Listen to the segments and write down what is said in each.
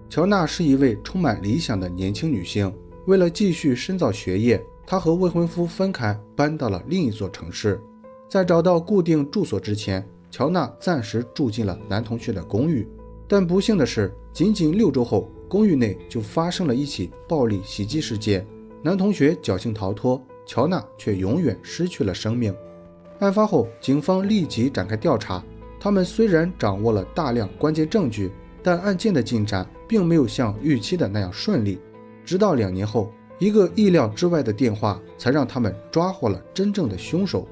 乔娜是一位充满理想的年轻女性，为了继续深造学业，她和未婚夫分开，搬到了另一座城市。在找到固定住所之前，乔娜暂时住进了男同学的公寓。但不幸的是，仅仅6周后，公寓内就发生了一起暴力袭击事件。男同学侥幸逃脱，乔娜却永远失去了生命。案发后，警方立即展开调查。他们虽然掌握了大量关键证据，但案件的进展并没有像预期的那样顺利。直到2年后，一个意料之外的电话才让他们抓获了真正的凶手。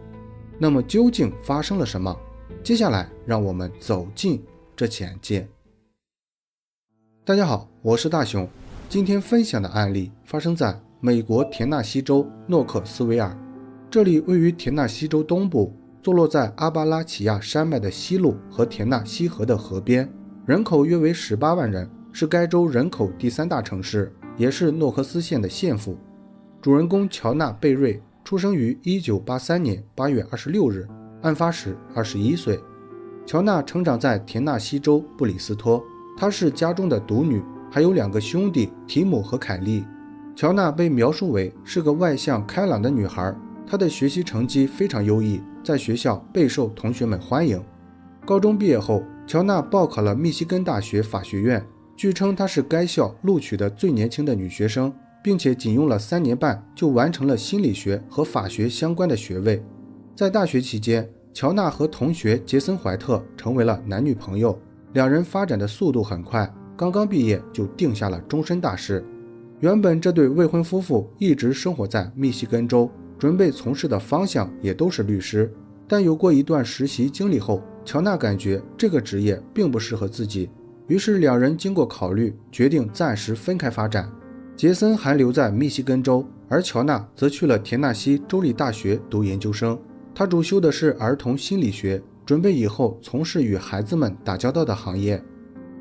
那么究竟发生了什么？接下来让我们走进这起案件。大家好，我是大熊。今天分享的案例发生在美国田纳西州诺克斯维尔，这里位于田纳西州东部，坐落在阿巴拉契亚山脉的西麓和田纳西河的河边，人口约为18万人，是该州人口第3大城市，也是诺克斯县的县府。主人公乔纳·贝瑞出生于1983年8月26日，案发时21岁。乔纳成长在田纳西州布里斯托，她是家中的独女，还有2个兄弟提姆和凯利。乔纳被描述为是个外向开朗的女孩，她的学习成绩非常优异，在学校备受同学们欢迎。高中毕业后，乔纳报考了密西根大学法学院，据称她是该校录取的最年轻的女学生，并且仅用了3年半就完成了心理学和法学相关的学位。在大学期间，乔纳和同学杰森·怀特成为了男女朋友，两人发展的速度很快，刚刚毕业就定下了终身大事。原本这对未婚夫妇一直生活在密西根州，准备从事的方向也都是律师，但有过一段实习经历后，乔纳感觉这个职业并不适合自己，于是两人经过考虑，决定暂时分开发展。杰森还留在密西根州，而乔纳则去了田纳西州立大学读研究生。他主修的是儿童心理学，准备以后从事与孩子们打交道的行业。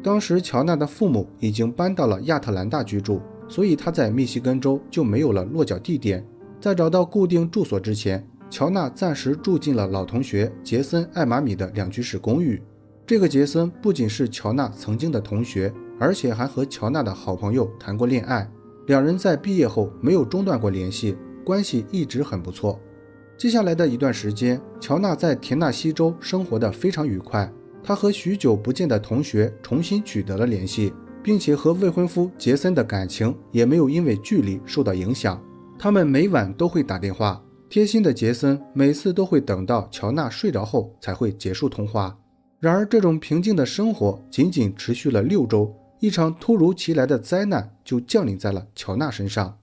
当时乔纳的父母已经搬到了亚特兰大居住，所以他在密西根州就没有了落脚地点。在找到固定住所之前，乔纳暂时住进了老同学杰森·艾玛米的2居室公寓。这个杰森不仅是乔纳曾经的同学，而且还和乔纳的好朋友谈过恋爱，两人在毕业后没有中断过联系，关系一直很不错。接下来的一段时间，乔纳在田纳西州生活得非常愉快，他和许久不见的同学重新取得了联系，并且和未婚夫杰森的感情也没有因为距离受到影响。他们每晚都会打电话，贴心的杰森每次都会等到乔纳睡着后才会结束通话。然而这种平静的生活仅仅持续了6周，一场突如其来的灾难就降临在了乔纳身上。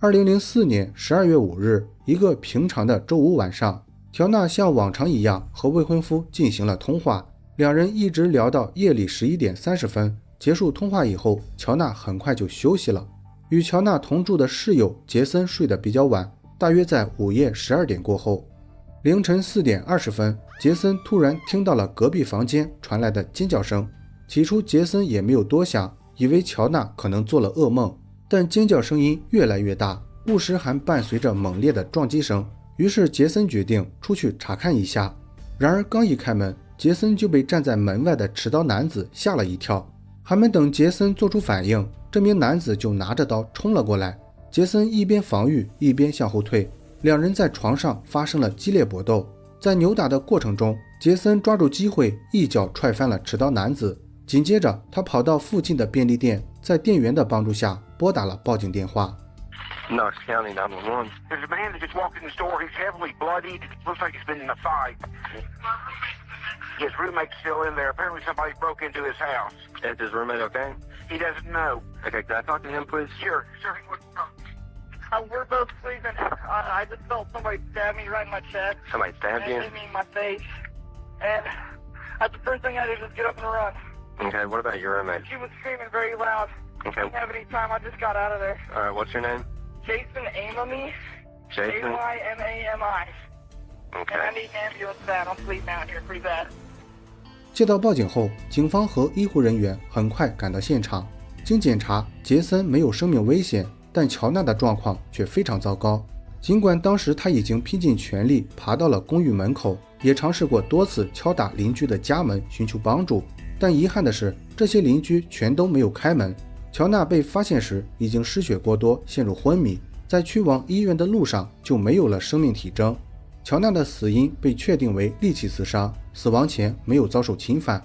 2004年12月5日，一个平常的周五晚上，乔纳像往常一样和未婚夫进行了通话，两人一直聊到夜里11点30分。结束通话以后，乔纳很快就休息了。与乔纳同住的室友杰森睡得比较晚，大约在午夜12点过后。凌晨4点20分，杰森突然听到了隔壁房间传来的尖叫声。起初杰森也没有多想，以为乔纳可能做了噩梦，但尖叫声音越来越大，不时还伴随着猛烈的撞击声。于是杰森决定出去查看一下。然而刚一开门，杰森就被站在门外的持刀男子吓了一跳。还没等杰森做出反应，这名男子就拿着刀冲了过来。杰森一边防御一边向后退，两人在床上发生了激烈搏斗。在扭打的过程中，杰森抓住机会一脚踹翻了持刀男子，紧接着他跑到附近的便利店，在店员的帮助下拨打了报警电话。Knox County 911. There's a man that just walked in the store. He's heavily bloodied. Looks like he's been in a fight. His roommate's still in there. Apparently somebody broke into his house. Is his roommate okay? He doesn't know. Okay, can I talk to him, please? Sure. We're both sleeping. I just felt somebody stab me right in my chest. Somebody stabbed you? And hit me in my face. And that's the first thing I did was get up and run. Okay, what about your roommate? She was screaming very loud. Okay. Didn't have any time. I just got out of there. All right, what's your name? Jason Amami. Jason? Aymami. Okay. And I need an ambulance bad. I'm bleeding out here pretty bad. 接到报警后，警方和医护人员很快赶到现场。经检查，杰森没有生命危险，但乔纳的状况却非常糟糕。尽管当时他已经拼尽全力爬到了公寓门口，也尝试过多次敲打邻居的家门寻求帮助，但遗憾的是，这些邻居全都没有开门。乔娜被发现时已经失血过多，陷入昏迷，在去往医院的路上就没有了生命体征。乔娜的死因被确定为利器刺伤，死亡前没有遭受侵犯。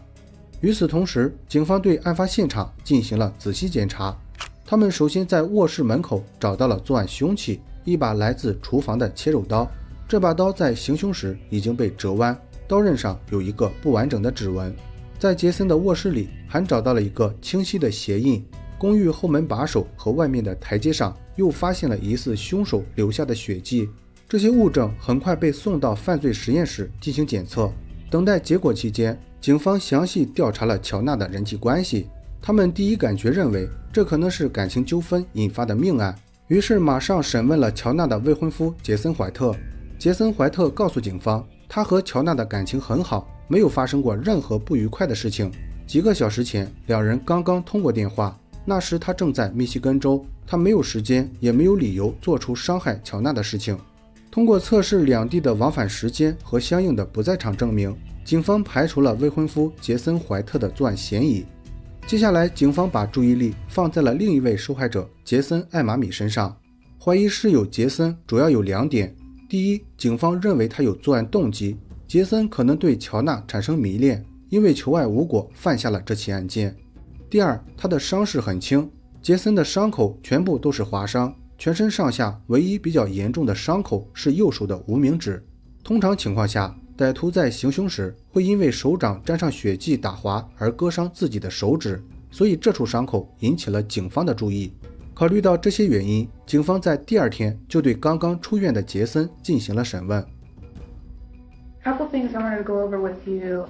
与此同时，警方对案发现场进行了仔细检查。他们首先在卧室门口找到了作案凶器，一把来自厨房的切肉刀。这把刀在行凶时已经被折弯，刀刃上有一个不完整的指纹。在杰森的卧室里还找到了一个清晰的鞋印。公寓后门把手和外面的台阶上又发现了疑似凶手留下的血迹。这些物证很快被送到犯罪实验室进行检测。等待结果期间，警方详细调查了乔娜的人际关系。他们第一感觉认为这可能是感情纠纷引发的命案，于是马上审问了乔娜的未婚夫杰森·怀特。杰森·怀特告诉警方，他和乔娜的感情很好，没有发生过任何不愉快的事情。几个小时前，两人刚刚通过电话，那时他正在密西根州，他没有时间也没有理由做出伤害乔娜的事情。通过测试两地的往返时间和相应的不在场证明，警方排除了未婚夫杰森·怀特的作案嫌疑。接下来，警方把注意力放在了另一位受害者杰森·艾玛米身上。怀疑室友杰森主要有2点：第一，警方认为他有作案动机，杰森可能对乔娜产生迷恋，因为求爱无果犯下了这起案件；第二，他的伤势很轻，杰森的伤口全部都是划伤，全身上下唯一比较严重的伤口是右手的无名指。通常情况下，歹徒在行凶时会因为手掌沾上血迹打滑而割伤自己的手指，所以这处伤口引起了警方的注意。考虑到这些原因，警方在第2天就对刚刚出院的杰森进行了审问。Couple things I wanted to go over with you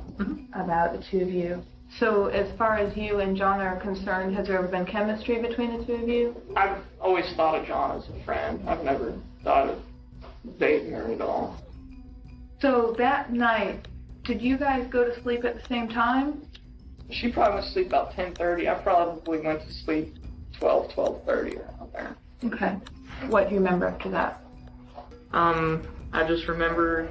about the two of you. So as far as you and John are concerned, has there ever been chemistry between the two of you? I've always thought of John as a friend. I've never thought of dating her at all. So that night, did you guys go to sleep at the same time? She probably went to sleep about 10:30. I probably went to sleep 12:30 around there. Okay. What do you remember after that? I just remember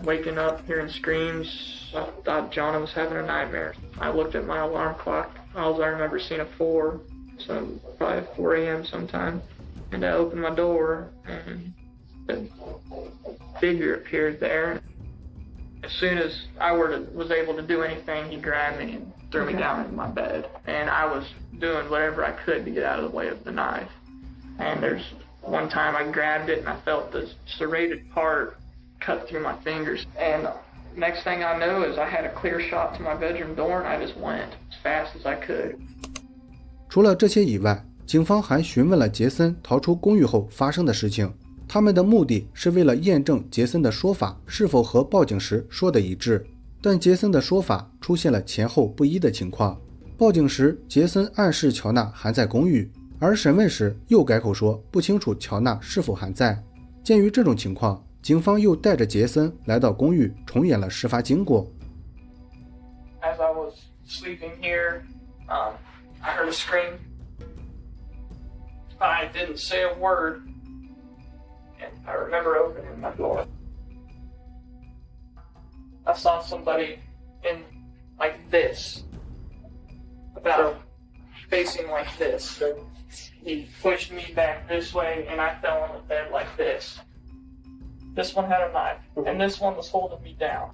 waking up, hearing screams. I thought John was having a nightmare. I looked at my alarm clock. All I remember seeing a 4, so probably 4 a.m. sometime. And I opened my door, and the figure appeared there. As soon as I was able to do anything, he grabbed me and threw me down in my bed. And I was doing whatever I could to get out of the way of the knife. And there's one time I grabbed it and I felt the serrated part cut through my fingers. And next thing I know is I had a clear shot to my bedroom door and I just went as fast as I could. 除了这些以外，警方还询问了杰森逃出公寓后发生的事情。他们的目的是为了验证杰森的说法是否和报警时说的一致，但杰森的说法出现了前后不一的情况。报警时，杰森暗示乔娜还在公寓，而审问时又改口说不清楚乔娜是否还在。鉴于这种情况，警方又带着杰森来到公寓重演了事发经过。As I was sleeping here, I heard a scream. I didn't say a word, and I remember opening my door. I saw somebody in like this, about facing like this. So he pushed me back this way, and I fell on the bed like this. This one had a knife, and this one was holding me down.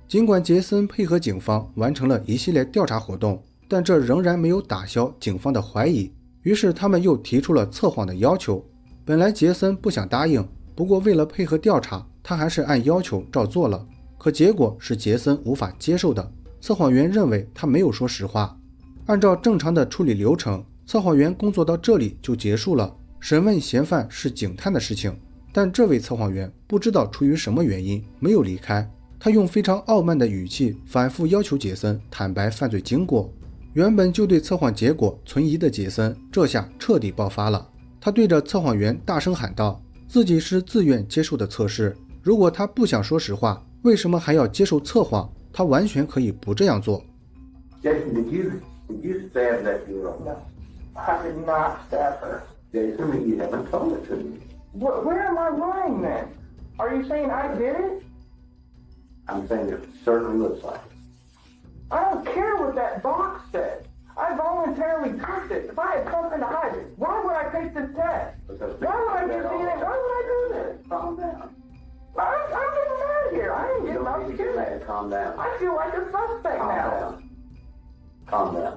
尽管杰森配合警方完成了一系列调查活动，但这仍然没有打消警方的怀疑。于是他们又提出了测谎的要求。本来杰森不想答应，不过为了配合调查，他还是按要求照做了。可结果是杰森无法接受的。测谎员认为他没有说实话。按照正常的处理流程，测谎员工作到这里就结束了。审问嫌犯是警探的事情，但这位测谎员不知道出于什么原因没有离开。他用非常傲慢的语气反复要求杰森坦白犯罪经过。原本就对测谎结果存疑的杰森这下彻底爆发了。他对着测谎员大声喊道，自己是自愿接受的测试，如果他不想说实话，为什么还要接受测谎？他完全可以不这样做。 Jason, did you stab that girl? No, I did not stab her. Jason, you haven't told it to me. Where am I lying then? Are you saying I did it? I'm saying it certainly looks like it. I don't care what that box says. I voluntarily took it. If I had something to hide, why would I take this test? Why would I do DNA? Why would I do this? Calm down. I'm getting mad here. I ain't getting up Get mad. Calm down. I feel like a suspect Calm now. down. Calm down.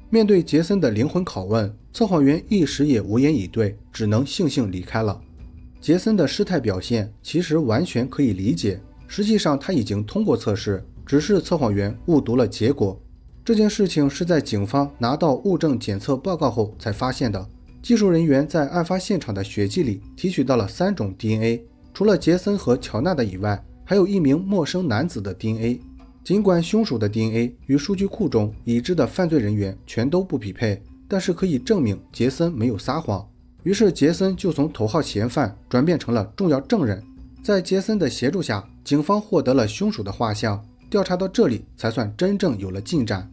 面对杰森的灵魂拷问，测谎员一时也无言以对，只能悻悻离开了。杰森的失态表现其实完全可以理解，实际上他已经通过测试，只是测谎员误读了结果。这件事情是在警方拿到物证检测报告后才发现的。技术人员在案发现场的血迹里提取到了3种 DNA， 除了杰森和乔娜的以外，还有一名陌生男子的 DNA。尽管凶手的 DNA 与数据库中已知的犯罪人员全都不匹配，但是可以证明杰森没有撒谎。于是杰森就从头号嫌犯转变成了重要证人。在杰森的协助下，警方获得了凶手的画像，调查到这里才算真正有了进展。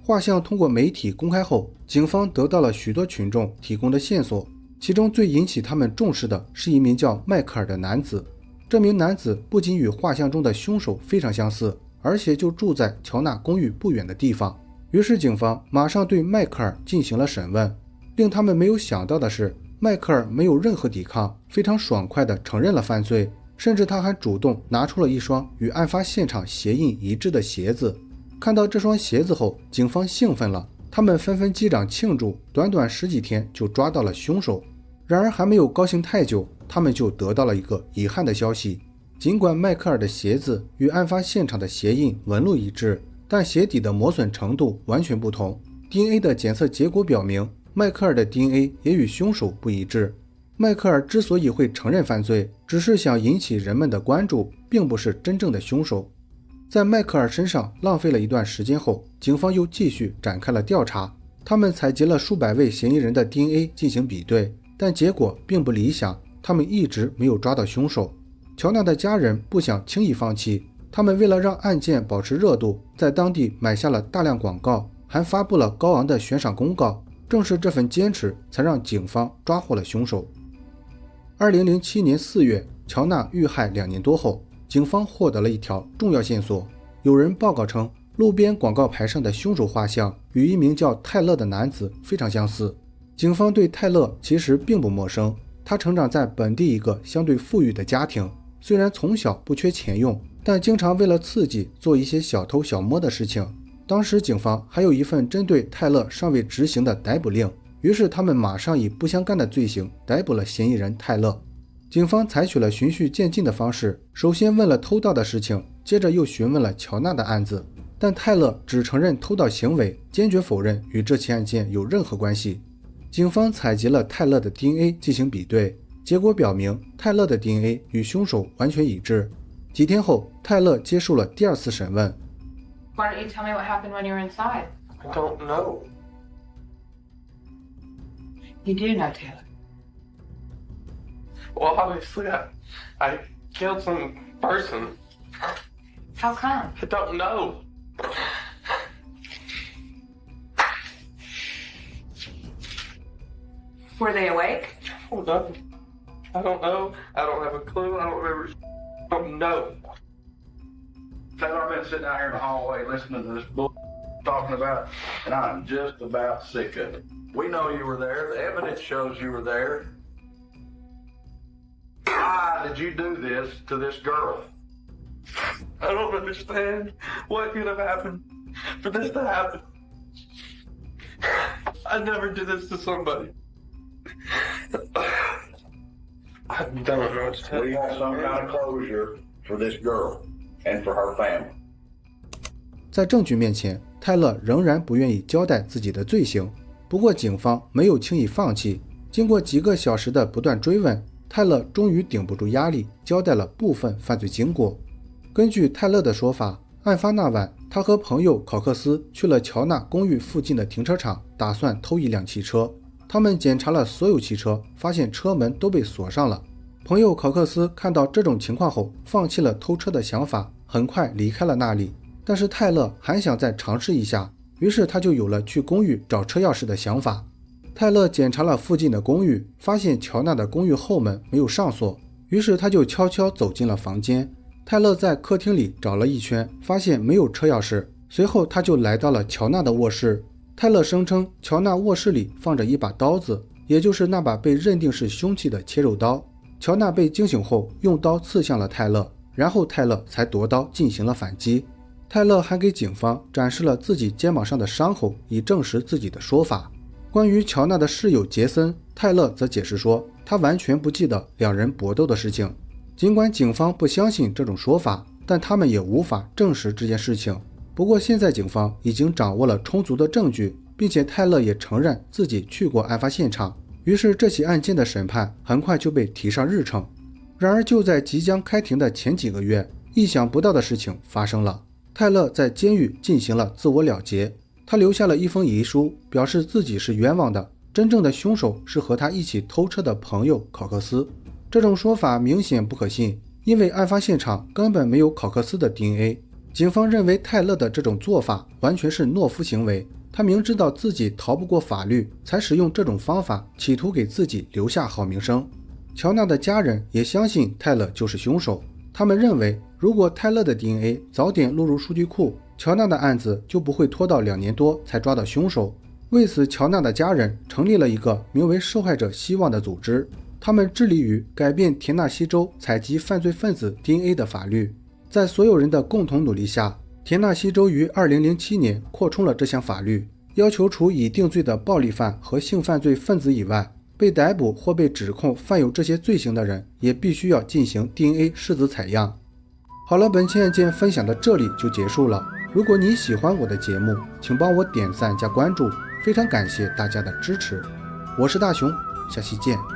画像通过媒体公开后，警方得到了许多群众提供的线索，其中最引起他们重视的是一名叫迈克尔的男子。这名男子不仅与画像中的凶手非常相似，而且就住在乔纳公寓不远的地方。于是警方马上对迈克尔进行了审问。令他们没有想到的是，迈克尔没有任何抵抗，非常爽快地承认了犯罪，甚至他还主动拿出了一双与案发现场鞋印一致的鞋子。看到这双鞋子后，警方兴奋了，他们纷纷击掌庆祝，短短10几天就抓到了凶手。然而还没有高兴太久，他们就得到了一个遗憾的消息。尽管迈克尔的鞋子与案发现场的鞋印纹路一致，但鞋底的磨损程度完全不同。DNA 的检测结果表明，迈克尔的 DNA 也与凶手不一致。迈克尔之所以会承认犯罪，只是想引起人们的关注，并不是真正的凶手。在迈克尔身上浪费了一段时间后，警方又继续展开了调查。他们采集了数百位嫌疑人的 DNA 进行比对，但结果并不理想，他们一直没有抓到凶手。乔纳的家人不想轻易放弃，他们为了让案件保持热度，在当地买下了大量广告，还发布了高昂的悬赏公告。正是这份坚持，才让警方抓获了凶手。2007年4月，乔纳遇害2年多后，警方获得了一条重要线索。有人报告称，路边广告牌上的凶手画像与一名叫泰勒的男子非常相似。警方对泰勒其实并不陌生，他成长在本地一个相对富裕的家庭，虽然从小不缺钱用，但经常为了刺激做一些小偷小摸的事情。当时警方还有一份针对泰勒尚未执行的逮捕令，于是他们马上以不相干的罪行逮捕了嫌疑人泰勒。警方采取了循序渐进的方式，首先问了偷盗的事情，接着又询问了乔纳的案子，但泰勒只承认偷盗行为，坚决否认与这起案件有任何关系。警方采集了泰勒的 DNA 进行比对，结果表明泰勒的 DNA 与凶手完全一致。几天后，泰勒接受了第2次审问。Why don't you tell me what happened when you were inside? I don't know. You do know, Taylor. Well, obviously, I killed some person. How come? I don't know. Were they awake? I don't know. I don't know. I don't have a clue. I don't remember. I don't know. Taylor, I've been sitting out here in the hallway listening to this bull talking about, and I'm just about sick of it. We know you were there. The evidence shows you were there. Why did you do this to this girl? I don't understand what could have happened for this to happen. I never did this to somebody. I don't know what to tell We you. want some kind of closure for this girl and for her family. 在证据面前，泰勒仍然不愿意交代自己的罪行。不过警方没有轻易放弃，经过几个小时的不断追问，泰勒终于顶不住压力，交代了部分犯罪经过。根据泰勒的说法，案发那晚，他和朋友考克斯去了乔纳公寓附近的停车场，打算偷一辆汽车。他们检查了所有汽车，发现车门都被锁上了。朋友考克斯看到这种情况后，放弃了偷车的想法，很快离开了那里。但是泰勒还想再尝试一下，于是他就有了去公寓找车钥匙的想法。泰勒检查了附近的公寓，发现乔纳的公寓后门没有上锁，于是他就悄悄走进了房间。泰勒在客厅里找了一圈，发现没有车钥匙，随后他就来到了乔娜的卧室。泰勒声称乔娜卧室里放着一把刀子，也就是那把被认定是凶器的切肉刀。乔娜被惊醒后用刀刺向了泰勒，然后泰勒才夺刀进行了反击。泰勒还给警方展示了自己肩膀上的伤口，以证实自己的说法。关于乔娜的室友杰森，泰勒则解释说他完全不记得两人搏斗的事情。尽管警方不相信这种说法，但他们也无法证实这件事情。不过现在警方已经掌握了充足的证据，并且泰勒也承认自己去过案发现场，于是这起案件的审判很快就被提上日程。然而就在即将开庭的前几个月，意想不到的事情发生了。泰勒在监狱进行了自我了结，他留下了一封遗书，表示自己是冤枉的，真正的凶手是和他一起偷车的朋友考克斯。这种说法明显不可信，因为案发现场根本没有考克斯的 DNA。警方认为泰勒的这种做法完全是懦夫行为，他明知道自己逃不过法律，才使用这种方法，企图给自己留下好名声。乔娜的家人也相信泰勒就是凶手，他们认为如果泰勒的 DNA 早点录入数据库，乔娜的案子就不会拖到2年多才抓到凶手。为此，乔娜的家人成立了一个名为受害者希望的组织，他们致力于改变田纳西州采集犯罪分子 DNA 的法律。在所有人的共同努力下，田纳西州于2007年扩充了这项法律，要求除已定罪的暴力犯和性犯罪分子以外，被逮捕或被指控犯有这些罪行的人也必须要进行 DNA 拭子采样。好了，本期案件分享到这里就结束了。如果你喜欢我的节目，请帮我点赞加关注，非常感谢大家的支持。我是大熊，下期见。